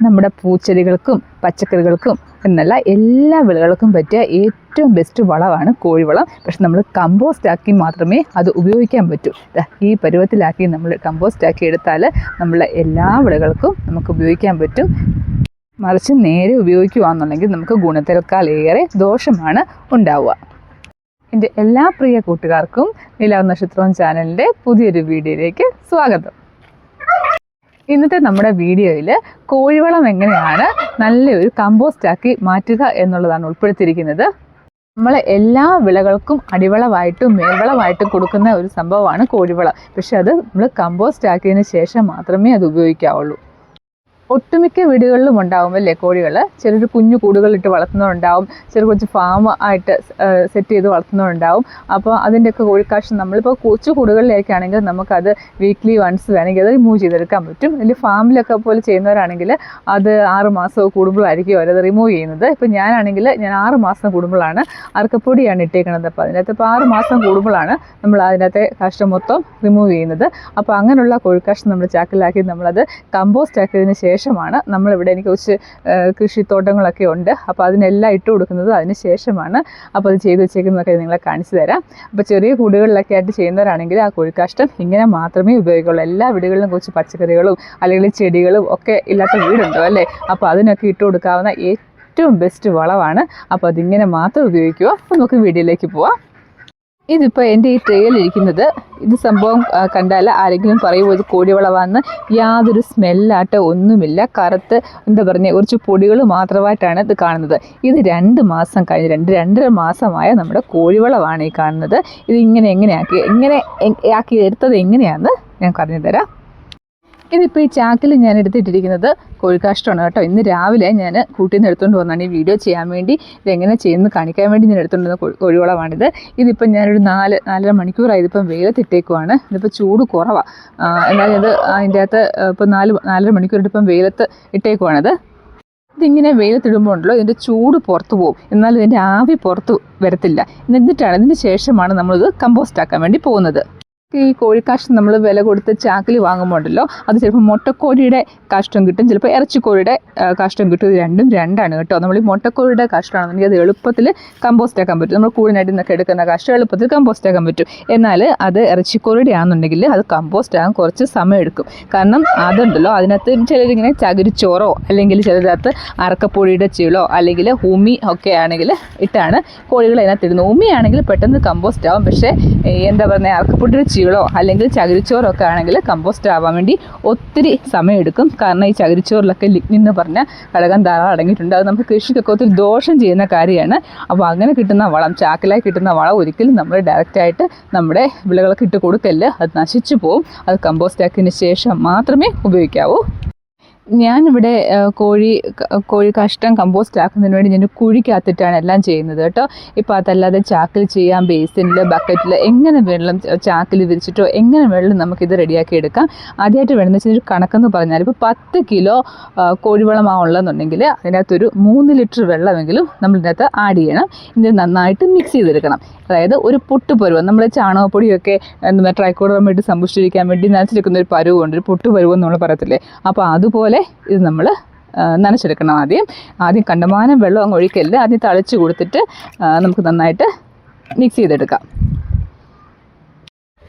നമ്മുടെ പൂച്ചെടികൾക്കും പച്ചക്കറികൾക്കും എന്നല്ല എല്ലാ വിളകൾക്കും പറ്റിയ ഏറ്റവും ബെസ്റ്റ് വളമാണ് കോഴിവളം. പക്ഷെ നമ്മൾ കമ്പോസ്റ്റ് ആക്കി മാത്രമേ അത് ഉപയോഗിക്കാൻ പറ്റൂ. ഈ പരുവത്തിലാക്കി നമ്മൾ കമ്പോസ്റ്റ് ആക്കി എടുത്താൽ നമ്മളെ എല്ലാ വിളകൾക്കും നമുക്ക് ഉപയോഗിക്കാൻ പറ്റും. മറിച്ച് നേരെ ഉപയോഗിക്കുകയാണെന്നുണ്ടെങ്കിൽ നമുക്ക് ഗുണത്തേക്കാൾ ഏറെ ദോഷമാണ് ഉണ്ടാവുക. എൻ്റെ എല്ലാ പ്രിയ കൂട്ടുകാർക്കും നിലാവ് നക്ഷത്രം ചാനലിൻ്റെ പുതിയൊരു വീഡിയോയിലേക്ക് സ്വാഗതം. ഇന്നത്തെ നമ്മുടെ വീഡിയോയിൽ കോഴിവളം എങ്ങനെയാണ് നല്ലൊരു കമ്പോസ്റ്റാക്കി മാറ്റുക എന്നുള്ളതാണ് ഉൾപ്പെടുത്തിയിരിക്കുന്നത്. നമ്മൾ എല്ലാ വിളകൾക്കും അടിവളമായിട്ടും മേൽവളമായിട്ടും കൊടുക്കുന്ന ഒരു സംഭവമാണ് കോഴിവളം. പക്ഷെ അത് നമ്മൾ കമ്പോസ്റ്റ് ആക്കിയതിന് ശേഷം മാത്രമേ അത് ഉപയോഗിക്കാവുള്ളൂ. ഒട്ടുമിക്ക വീടുകളിലും ഉണ്ടാവുമല്ലേ കോഴികൾ. ചിലർ കുഞ്ഞു കൂടുകളിട്ട് വളർത്തുന്നവരുണ്ടാവും, ചിലർ കുറച്ച് ഫാം ആയിട്ട് സെറ്റ് ചെയ്ത് വളർത്തുന്നവരുണ്ടാവും. അപ്പോൾ അതിൻ്റെയൊക്കെ കോഴിക്കാഷ്ടം നമ്മളിപ്പോൾ കൊച്ചു കൂടുകളിലേക്കാണെങ്കിൽ നമുക്കത് വീക്ക്ലി വൺസ് വേണമെങ്കിൽ അത് റിമൂവ് ചെയ്തെടുക്കാൻ പറ്റും. അല്ലെങ്കിൽ ഫാമിലൊക്കെ പോലെ ചെയ്യുന്നവരാണെങ്കിൽ അത് 6 മാസം കൂടുമ്പോഴായിരിക്കും അവരത് റിമൂവ് ചെയ്യുന്നത്. ഇപ്പോൾ ഞാനാണെങ്കിൽ ഞാൻ 6 മാസം കൂടുമ്പോഴാണ് അറക്കപ്പൊടിയാണ് ഇട്ടേക്കുന്നത്. അപ്പോൾ അതിനകത്ത് ഇപ്പോൾ 6 മാസം കൂടുമ്പോഴാണ് നമ്മൾ അതിനകത്തെ കാഷ്ടം മൊത്തം റിമൂവ് ചെയ്യുന്നത്. അപ്പോൾ അങ്ങനെയുള്ള കോഴിക്കാഷ്ടം നമ്മൾ ചാക്കിലാക്കി നമ്മളത് കമ്പോസ്റ്റ് ആക്കിയതിന് ശേഷമാണ് നമ്മളിവിടെ എനിക്ക് കുറച്ച് കൃഷിത്തോട്ടങ്ങളൊക്കെ ഉണ്ട്. അപ്പോൾ അതിനെല്ലാം ഇട്ട് കൊടുക്കുന്നത് അതിന് ശേഷമാണ്. അപ്പോൾ അത് ചെയ്ത് വെച്ചേക്കുന്നതൊക്കെ നിങ്ങളെ കാണിച്ചു തരാം. അപ്പോൾ ചെറിയ കൂടുകളിലൊക്കെ ആയിട്ട് ചെയ്യുന്നവരാണെങ്കിൽ ആ കോഴിക്കാഷ്ടം ഇങ്ങനെ മാത്രമേ ഉപയോഗിക്കുള്ളൂ. എല്ലാ വീടുകളിലും കുറച്ച് പച്ചക്കറികളും അല്ലെങ്കിൽ ചെടികളും ഒക്കെ ഇല്ലാത്ത വീടുണ്ടോ അല്ലേ. അപ്പോൾ അതിനൊക്കെ ഇട്ട് കൊടുക്കാവുന്ന ഏറ്റവും ബെസ്റ്റ് വളമാണ്. അപ്പോൾ അതിങ്ങനെ മാത്രം ഉപയോഗിക്കുക. അപ്പോൾ നമുക്ക് വീഡിയോയിലേക്ക് പോവാം. ഇതിപ്പോൾ എൻ്റെ ഈ ട്രേയിലിരിക്കുന്നത് ഇത് സംഭവം കണ്ടാൽ ആരെങ്കിലും പറയുമോ ഇത് കോഴിവളമാണെന്ന്? യാതൊരു സ്മെല്ലാട്ടോ ഒന്നുമില്ല. കറുത്ത് എന്താ പറയുക കുറച്ച് പൊടികൾ മാത്രമായിട്ടാണ് ഇത് കാണുന്നത്. ഇത് 2 മാസം കഴിഞ്ഞ് 2-2.5 മാസമായ നമ്മുടെ കോഴിവളമാണ് ഈ കാണുന്നത്. ഇത് ഇങ്ങനെ ആക്കി എടുത്തത് എങ്ങനെയാണെന്ന് ഞാൻ പറഞ്ഞു തരാം. ഇതിപ്പോൾ ഈ ചാക്കിൽ ഞാൻ എടുത്തിട്ടിരിക്കുന്നത് കോഴിക്കാഷ്ടമാണ് കേട്ടോ. ഇന്ന് രാവിലെ ഞാൻ കൂട്ടിൽ നിന്ന് എടുത്തുകൊണ്ട് വന്നാണ് ഈ വീഡിയോ ചെയ്യാൻ വേണ്ടി. ഇതെങ്ങനെ ചെയ്യുന്നത് കാണിക്കാൻ വേണ്ടി ഞാൻ എടുത്തുകൊണ്ട് വന്ന കോഴിവളമാണിത്. ഇതിപ്പോൾ ഞാനൊരു 4-4.5 മണിക്കൂറായി ഇതിപ്പം വെയിലത്തിട്ടേക്കുവാണ്. ഇതിപ്പോൾ ചൂട് കുറവാണ്. എന്നാലും ഇത് അതിൻ്റെ അകത്ത് ഇപ്പോൾ 4-4.5 മണിക്കൂറായിട്ട് ഇപ്പം വെയിലത്ത് ഇട്ടേക്കുവാണിത്. ഇതിങ്ങനെ വെയിലത്തിടുമ്പോൾ ഉണ്ടല്ലോ ഇതിൻ്റെ ചൂട് പുറത്തു പോകും, എന്നാലും ഇതിൻ്റെ ആവി പുറത്ത് വരത്തില്ല. എന്നിട്ടാണ് ഇതിന് ശേഷമാണ് നമ്മളിത് കമ്പോസ്റ്റ് ആക്കാൻ വേണ്ടി പോകുന്നത്. ഈ കോഴിക്കാഷ്ടം നമ്മൾ വില കൊടുത്ത് ചാക്കിൽ വാങ്ങുമ്പോൾ ഉണ്ടല്ലോ അത് ചിലപ്പോൾ മുട്ടക്കോഴിയുടെ കാഷ്ടം കിട്ടും, ചിലപ്പോൾ ഇറച്ചിക്കോഴിയുടെ കാഷ്ടം കിട്ടും. ഇത് രണ്ടും രണ്ടാണ് കേട്ടോ. നമ്മൾ ഈ മുട്ടക്കോഴിയുടെ കാഷ്ടമാണെന്നുണ്ടെങ്കിൽ അത് എളുപ്പത്തിൽ കമ്പോസ്റ്റ് ആക്കാൻ പറ്റും. നമ്മൾ കൂടിനടി നിന്നൊക്കെ എടുക്കുന്ന കാഷ്ടം എളുപ്പത്തിൽ കമ്പോസ്റ്റ് ആക്കാൻ പറ്റും. എന്നാൽ അത് ഇറച്ചിക്കോഴിയുടെ ആണെന്നുണ്ടെങ്കിൽ അത് കമ്പോസ്റ്റ് ആകാൻ കുറച്ച് സമയം എടുക്കും. കാരണം അതുണ്ടല്ലോ അതിനകത്ത് ചിലരിങ്ങനെ ചകിരിച്ചോറോ അല്ലെങ്കിൽ ചിലരകത്ത് അറക്കപ്പൊടിയുടെ ചീളോ അല്ലെങ്കിൽ ഉമി ഒക്കെ ആണെങ്കിൽ ഇട്ടാണ് കോഴികൾ അതിനകത്ത് ഇടുന്നത്. ഉമിയാണെങ്കിൽ പെട്ടെന്ന് കമ്പോസ്റ്റ് ആവും. പക്ഷേ എന്താ പറയുക അറക്കപ്പൊടിയുടെ ചീളോ അല്ലെങ്കിൽ ചകിരിച്ചോറോ ഒക്കെ ആണെങ്കിൽ കമ്പോസ്റ്റ് ആവാൻ വേണ്ടി ഒത്തിരി സമയം എടുക്കും. കാരണം ഈ ചകിരിച്ചോറിലൊക്കെ ലിഗ്നിൻ എന്ന് പറഞ്ഞ ഘടകം ധാരാളം അടങ്ങിയിട്ടുണ്ട്. അത് നമുക്ക് കൃഷിക്കൊക്കെ ഒത്തിരി ദോഷം ചെയ്യുന്ന കാര്യമാണ്. അപ്പോൾ അങ്ങനെ കിട്ടുന്ന വളം, ചാക്കിലായി കിട്ടുന്ന വളം ഒരിക്കലും നമ്മൾ ഡയറക്റ്റായിട്ട് നമ്മുടെ വിളകൾക്ക് ഇട്ട് കൊടുക്കല്ല. അത് നശിച്ചു പോവും. അത് കമ്പോസ്റ്റ് ആക്കിയതിന് ശേഷം മാത്രമേ ഉപയോഗിക്കാവൂ. ഞാനിവിടെ കോഴി കാഷ്ടം കമ്പോസ്റ്റ് ആക്കുന്നതിന് വേണ്ടി ഞാൻ കുഴിക്കകത്തിട്ടാണ് എല്ലാം ചെയ്യുന്നത് കേട്ടോ. ഇപ്പോൾ അതല്ലാതെ ചാക്കിൽ ചെയ്യാം, ബേസിനിൽ, ബക്കറ്റിൽ, എങ്ങനെ വേണം ചാക്കിൽ വിരിച്ചിട്ടോ എങ്ങനെ വേണം നമുക്കിത് റെഡിയാക്കി എടുക്കാം. ആദ്യമായിട്ട് വേണമെന്ന് വെച്ചാൽ ഒരു കണക്കെന്ന് പറഞ്ഞാൽ ഇപ്പോൾ 10 കിലോ കോഴിവളമാണുള്ളതെന്നുണ്ടെങ്കിൽ അതിനകത്തൊരു 3 ലിറ്റർ വെള്ളമെങ്കിലും നമ്മളിതിനകത്ത് ആഡ് ചെയ്യണം. ഇത് നന്നായിട്ട് മിക്സ് ചെയ്തെടുക്കണം. അതായത് ഒരു പൊട്ടുപരുവം, നമ്മൾ ചാണകപ്പൊടിയൊക്കെ ട്രൈക്കോഡർമ ഇട്ട് സമ്പുഷ്ടീകരിക്കാൻ വേണ്ടി നനച്ചെടുക്കുന്ന ഒരു പരുവുണ്ട്, ഒരു പൊട്ടുപരുവം നമ്മൾ പറയത്തില്ലേ. അപ്പോൾ അതുപോലെ ഇത് നമ്മൾ നനച്ചെടുക്കണം. ആദ്യം കണ്ടമാനം വെള്ളം അങ്ങ് ഒഴിക്കരുത്. ആദ്യം തളിച്ച് കൊടുത്തിട്ട് നമുക്ക് നന്നായിട്ട് മിക്സ് ചെയ്തെടുക്കാം.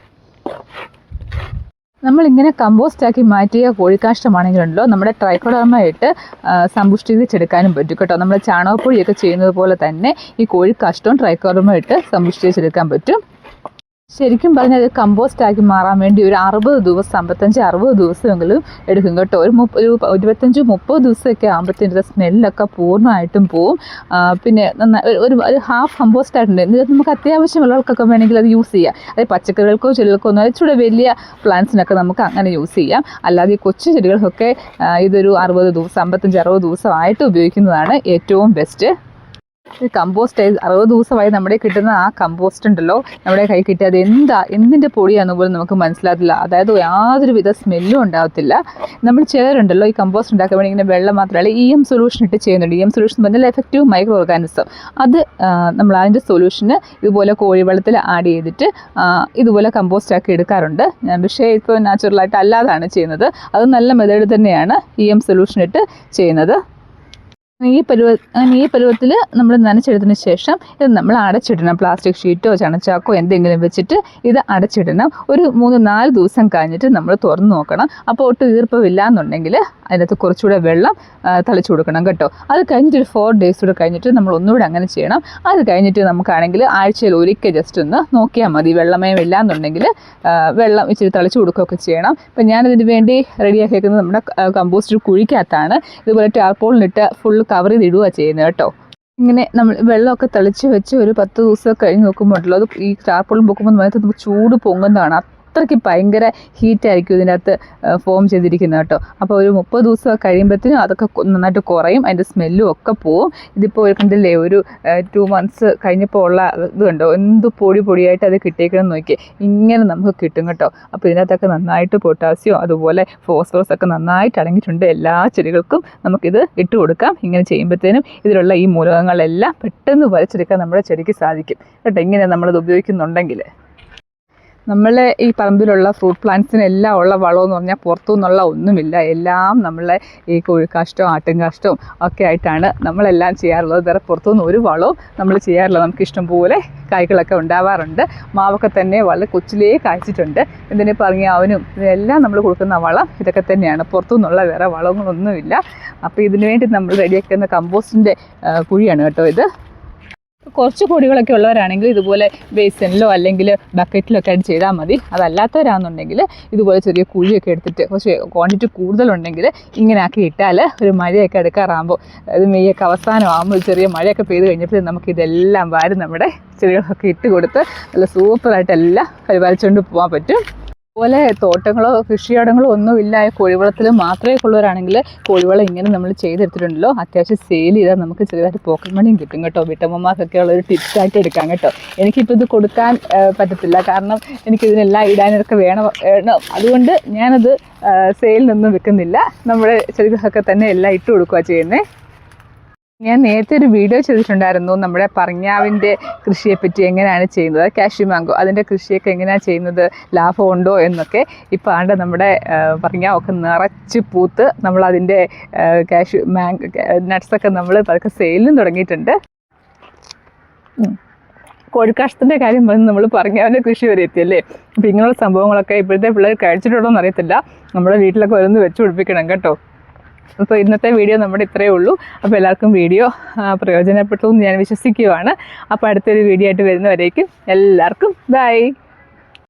നമ്മളിങ്ങനെ കമ്പോസ്റ്റാക്കി മാറ്റിയ കോഴിക്കാഷ്ടമാണെങ്കിലുണ്ടല്ലോ നമ്മുടെ ട്രൈക്കോഡർമ ഇട്ട് സമ്പുഷ്ടീകരിച്ചെടുക്കാനും പറ്റും കേട്ടോ. നമ്മൾ ചാണകപ്പൊടിയൊക്കെ ചെയ്യുന്നത് പോലെ തന്നെ ഈ കോഴിക്കാഷ്ടവും ട്രൈക്കോഡർമ ഇട്ട് സമ്പുഷ്ടീകരിച്ചെടുക്കാൻ പറ്റും. ശരിക്കും പറഞ്ഞാൽ ഇത് കമ്പോസ്റ്റ് ആക്കി മാറാൻ വേണ്ടി ഒരു 60 ദിവസം 55-60 ദിവസമെങ്കിലും എടുക്കും കേട്ടോ. ഒരു 25-30 ദിവസമൊക്കെ ആകുമ്പോഴത്തേൻ്റെ സ്മെല്ലൊക്കെ പൂർണ്ണമായിട്ടും പോവും. പിന്നെ ഒരു ഹാഫ് കമ്പോസ്റ്റ് ആയിട്ടുണ്ട്. എന്നിട്ട് നമുക്ക് അത്യാവശ്യം ഉള്ളവർക്കൊക്കെ വേണമെങ്കിൽ അത് യൂസ് ചെയ്യാം. അത് പച്ചക്കറികൾക്കോ ചെടികൾക്കോ ഒന്നും ഇച്ചിരി വലിയ പ്ലാന്റ്സിനൊക്കെ നമുക്ക് അങ്ങനെ യൂസ് ചെയ്യാം. അല്ലാതെ ഈ കൊച്ചു ചെടികൾക്കൊക്കെ ഇതൊരു 60 ദിവസം 55-60 ദിവസമായിട്ട് ഉപയോഗിക്കുന്നതാണ് ഏറ്റവും ബെസ്റ്റ്. കമ്പോസ്റ്റ് 60 ദിവസമായി നമ്മുടെ കിട്ടുന്ന ആ കമ്പോസ്റ്റ് ഉണ്ടല്ലോ, നമ്മുടെ കൈ കിട്ടിയത് എന്തിൻ്റെ പൊടിയാണെന്ന് പോലും നമുക്ക് മനസ്സിലാകത്തില്ല. അതായത് യാതൊരു വിധ സ്മെല്ലും ഉണ്ടാകത്തില്ല. നമ്മൾ ചിലരുണ്ടല്ലോ ഈ കമ്പോസ്റ്റ് ഉണ്ടാക്കാൻ വേണ്ടി ഇങ്ങനെ വെള്ളം മാത്രമല്ല EM സൊല്യൂഷൻ ഇട്ട് ചെയ്യുന്നുണ്ട്. EM സൊല്യൂഷൻ പറഞ്ഞാൽ എഫക്റ്റീവ് മൈക്രോ ഓർഗാനിസം. അത് നമ്മൾ അതിൻ്റെ സൊല്യൂഷന് ഇതുപോലെ കോഴിവെള്ളത്തിൽ ആഡ് ചെയ്തിട്ട് ഇതുപോലെ കമ്പോസ്റ്റ് ആക്കി എടുക്കാറുണ്ട്. പക്ഷേ ഇപ്പോൾ നാച്ചുറലായിട്ട് അല്ലാതാണ് ചെയ്യുന്നത്. അത് നല്ല മെത്തേഡ് തന്നെയാണ് EM സൊല്യൂഷൻ ഇട്ട് ചെയ്യുന്നത്. ഈ പരുവത്തിൽ നമ്മൾ നനച്ചെടുത്തതിന് ശേഷം ഇത് നമ്മൾ അടച്ചിടണം. പ്ലാസ്റ്റിക് ഷീറ്റോ ചണച്ചാക്കോ എന്തെങ്കിലും വെച്ചിട്ട് ഇത് അടച്ചിടണം. ഒരു 3-4 ദിവസം കഴിഞ്ഞിട്ട് നമ്മൾ തുറന്ന് നോക്കണം. അപ്പോൾ ഒട്ടും ഈർപ്പമില്ല എന്നുണ്ടെങ്കിൽ അതിനകത്ത് കുറച്ചുകൂടെ വെള്ളം തളിച്ചു കൊടുക്കണം കേട്ടോ. അത് കഴിഞ്ഞിട്ട് ഒരു 4 days കൂടെ കഴിഞ്ഞിട്ട് നമ്മൾ ഒന്നുകൂടെ അങ്ങനെ ചെയ്യണം. അത് കഴിഞ്ഞിട്ട് നമുക്കാണെങ്കിൽ ആഴ്ചയിൽ ഒരിക്കൽ ജസ്റ്റ് ഒന്ന് നോക്കിയാൽ മതി. വെള്ളമയം ഇല്ല എന്നുണ്ടെങ്കിൽ വെള്ളം ഇച്ചിരി തളിച്ചു കൊടുക്കുകയൊക്കെ ചെയ്യണം. ഇപ്പം ഞാനിതിന് വേണ്ടി റെഡിയാക്കിയിരിക്കുന്നത് നമ്മുടെ കമ്പോസ്റ്റ് കുഴിക്കകത്താണ്. ഇതുപോലെ ടാർപോളിനിട്ട് ഫുൾ കവർ ചെയ്തിടുക ചെയ്യുന്നത് കേട്ടോ. ഇങ്ങനെ നമ്മൾ വെള്ളമൊക്കെ തളിച്ച് വെച്ച് ഒരു 10 ദിവസം കഴിഞ്ഞ് നോക്കുമ്പോഴല്ലോ അത് ഈ ടാർപോളിൻ പൊക്കുമ്പോൾ നമുക്ക് ചൂട് പൊങ്ങുന്നതാണ്. അത്രയ്ക്ക് ഭയങ്കര ഹീറ്റായിരിക്കും ഇതിൻ്റെ അകത്ത് ഫോം ചെയ്തിരിക്കുന്നത് കേട്ടോ. അപ്പോൾ ഒരു 30 ദിവസം കഴിയുമ്പോഴത്തേനും അതൊക്കെ നന്നായിട്ട് കുറയും, അതിൻ്റെ സ്മെല്ലും ഒക്കെ പോവും. ഇതിപ്പോൾ കണ്ടില്ലേ, ഒരു 2 months കഴിഞ്ഞപ്പോൾ ഉള്ള ഇത് കണ്ടോ, എന്ത് പൊടിയായിട്ട് അത് കിട്ടിയേക്കണം നോക്കി. ഇങ്ങനെ നമുക്ക് കിട്ടും കേട്ടോ. അപ്പോൾ ഇതിനകത്തൊക്കെ നന്നായിട്ട് പൊട്ടാസ്യം അതുപോലെ ഫോസ്ഫറസ് ഒക്കെ നന്നായിട്ട് അടങ്ങിയിട്ടുണ്ട്. എല്ലാ ചെടികൾക്കും നമുക്കിത് ഇട്ട് കൊടുക്കാം. ഇങ്ങനെ ചെയ്യുമ്പോഴത്തേനും ഇതിലുള്ള ഈ മൂലകങ്ങളെല്ലാം പെട്ടെന്ന് വലിച്ചെടുക്കാൻ നമ്മുടെ ചെടിക്ക് സാധിക്കും കേട്ടോ, ഇങ്ങനെ നമ്മളത് ഉപയോഗിക്കുന്നുണ്ടെങ്കിൽ. നമ്മളെ ഈ പറമ്പിലുള്ള ഫ്രൂട്ട് പ്ലാന്റ്സിനെല്ലാം ഉള്ള വളമെന്ന് പറഞ്ഞാൽ പുറത്തു നിന്നുള്ള ഒന്നുമില്ല. എല്ലാം നമ്മളെ ഈ കോഴിക്കാഷ്ടവും ആട്ടിൻകാഷ്ടവും ഒക്കെ ആയിട്ടാണ് നമ്മളെല്ലാം ചെയ്യാറുള്ളത്. വേറെ പുറത്തുനിന്ന് ഒരു വളവും നമ്മൾ ചെയ്യാറില്ല. നമുക്ക് ഇഷ്ടംപോലെ കായ്കളൊക്കെ ഉണ്ടാവാറുണ്ട്. മാവൊക്കെ തന്നെ വളരെ കൊച്ചിലേ കായ്ച്ചിട്ടുണ്ട്. ഇതിനെ പറഞ്ഞാവനും ഇതിനെല്ലാം നമ്മൾ കൊടുക്കുന്ന വളം ഇതൊക്കെ തന്നെയാണ്. പുറത്തുനിന്നുള്ള വേറെ വളങ്ങളൊന്നുമില്ല. അപ്പോൾ ഇതിനു വേണ്ടി നമ്മൾ റെഡിയാക്കുന്ന കമ്പോസ്റ്റിൻ്റെ കുഴിയാണ് കേട്ടോ ഇത്. കുറച്ച് പൊടികളൊക്കെ ഉള്ളവരാണെങ്കിൽ ഇതുപോലെ ബേസിനിലോ അല്ലെങ്കിൽ ബക്കറ്റിലോ ഒക്കെ ആയിട്ട് ചെയ്താൽ മതി. അതല്ലാത്തവരാണെന്നുണ്ടെങ്കിൽ ഇതുപോലെ ചെറിയ കുഴിയൊക്കെ എടുത്തിട്ട് കുറച്ച് ക്വാണ്ടിറ്റി കൂടുതലുണ്ടെങ്കിൽ ഇങ്ങനെ ആക്കി ഇട്ടാൽ ഒരു മഴയൊക്കെ എടുക്കാറാകുമ്പോൾ അത് മെയ്യൊക്കെ അവസാനമാകുമ്പോൾ ചെറിയ മഴയൊക്കെ പെയ്ത് കഴിഞ്ഞപ്പോൾ നമുക്കിതെല്ലാം വാരി നമ്മുടെ ചെടികളൊക്കെ ഇട്ട് കൊടുത്ത് നല്ല സൂപ്പറായിട്ടെല്ലാം പരിപാലിച്ചുകൊണ്ട് പോകാൻ പറ്റും. അതുപോലെ തോട്ടങ്ങളോ കൃഷിയിടങ്ങളോ ഒന്നുമില്ല, കോഴിവളത്തിൽ മാത്രമേ ഉള്ളവരാണെങ്കിൽ കോഴിവളം ഇങ്ങനെ നമ്മൾ ചെയ്തെടുത്തിട്ടുണ്ടല്ലോ, അത്യാവശ്യം സെയിൽ ചെയ്താൽ നമുക്ക് ചെറുതായിട്ട് പോക്കറ്റ് മണിയും കിട്ടും കേട്ടോ. വീട്ടമ്മമാർക്കൊക്കെ ഉള്ളൊരു ടിപ്സായിട്ട് എടുക്കാം കേട്ടോ. എനിക്കിപ്പോൾ ഇത് കൊടുക്കാൻ പറ്റത്തില്ല, കാരണം എനിക്കിതിനെല്ലാം ഇടാനൊക്കെ വേണം. അതുകൊണ്ട് ഞാനത് സെയിലിനൊന്നും വെക്കുന്നില്ല. നമ്മുടെ ചെടികളൊക്കെ തന്നെ എല്ലാം ഇട്ട് കൊടുക്കുക ചെയ്യുന്നത്. ഞാൻ നേരത്തെ ഒരു വീഡിയോ ചെയ്തിട്ടുണ്ടായിരുന്നു നമ്മുടെ പറഞ്ഞാവിൻ്റെ കൃഷിയെപ്പറ്റി, എങ്ങനെയാണ് ചെയ്യുന്നത്, കാഷ്യൂ മാംഗോ അതിൻ്റെ കൃഷിയൊക്കെ എങ്ങനെയാണ് ചെയ്യുന്നത്, ലാഭമുണ്ടോ എന്നൊക്കെ. ഇപ്പോൾ ആണ്ട് നമ്മുടെ പറഞ്ഞാവൊക്കെ നിറച്ച് പൂത്ത് നമ്മളതിൻ്റെ കാഷ്യൂ നട്ട്സൊക്കെ നമ്മൾ പതുക്കെ സെയിലിനും തുടങ്ങിയിട്ടുണ്ട്. കോഴിക്കാഷ്ടത്തിൻ്റെ കാര്യം പറഞ്ഞ് നമ്മൾ പറഞ്ഞാവിൻ്റെ കൃഷി വരെ എത്തിയല്ലേ. അപ്പോൾ ഇങ്ങനെയുള്ള സംഭവങ്ങളൊക്കെ ഇപ്പോഴത്തെ പിള്ളേർ കഴിച്ചിട്ടുണ്ടോ എന്നറിയത്തില്ല. നമ്മുടെ വീട്ടിലൊക്കെ വരുന്ന് വെച്ച് പിടിപ്പിക്കണം കേട്ടോ. അപ്പോൾ ഇന്നത്തെ വീഡിയോ നമ്മുടെ ഇത്രയേ ഉള്ളൂ. അപ്പോൾ എല്ലാവർക്കും വീഡിയോ പ്രയോജനപ്പെട്ടു എന്ന് ഞാൻ വിശ്വസിക്കുകയാണ്. അപ്പോൾ അടുത്തൊരു വീഡിയോ ആയിട്ട് വരുന്നവരേക്കും എല്ലാവർക്കും ബൈ.